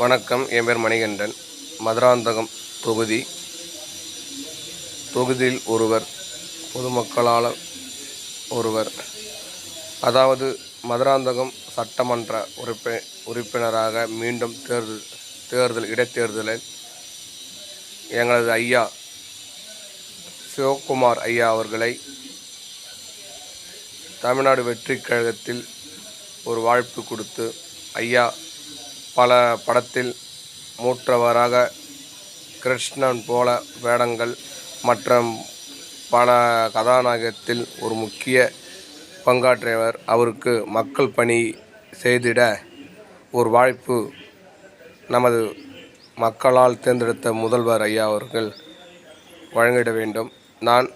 வணக்கம். என் பேர் மணிகண்டன். மதுராந்தகம் தொகுதியில் ஒருவர், பொதுமக்களால் ஒருவர். அதாவது மதுராந்தகம் சட்டமன்ற உறுப்பினராக மீண்டும் இடைத்தேர்தலில் எங்களது ஐயா சிவக்குமார் ஐயா அவர்களை தமிழ்நாடு வெற்றிக் கழகத்தில் ஒரு வாய்ப்பு கொடுத்து, ஐயா பல படத்தில் மூற்றவராக கிருஷ்ணன் போல வேடங்கள் மற்றும் பல கதாநாயகத்தில் ஒரு முக்கிய பங்காற்றியவர். அவருக்கு மக்கள் பணி செய்திட ஒரு வாய்ப்பு நமது மக்களால் தேர்ந்தெடுத்த முதல்வர் ஐயா அவர்கள் வழங்கிட வேண்டும். நான்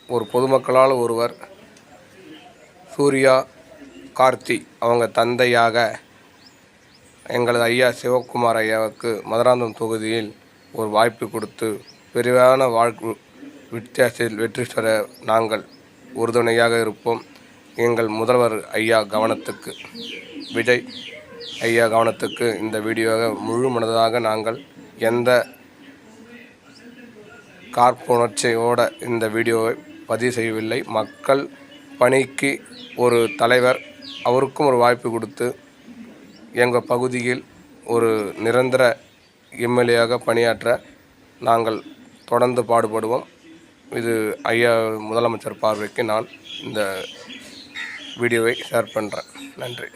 ஒரு பொதுமக்களால் ஒருவர், சூர்யா கார்த்தி அவங்க தந்தையாக எங்களது ஐயா சிவக்குமார் ஐயாவுக்கு மதுராந்தகம் தொகுதியில் ஒரு வாய்ப்பு கொடுத்து விரிவான வித்தியாசத்தில் வெற்றி பெற நாங்கள் உறுதுணையாக இருப்போம். எங்கள் முதல்வர் ஐயா கவனத்துக்கு, விஜய் ஐயா கவனத்துக்கு இந்த வீடியோவை முழு மனதாக நாங்கள் எந்த காழ்ப்புணர்ச்சியோடு இந்த வீடியோவை பதிவு செய்யவில்லை. மக்கள் பணிக்கு ஒரு தலைவர், அவருக்கும் ஒரு வாய்ப்பு கொடுத்து எங்கள் பகுதியில் ஒரு நிரந்தர எம்எல்ஏயாக பணியாற்ற நாங்கள் தொடர்ந்து பாடுபடுவோம். இது ஐயா முதலமைச்சர் பார்வைக்கு நான் இந்த வீடியோவை ஷேர் பண்ணுறேன். நன்றி.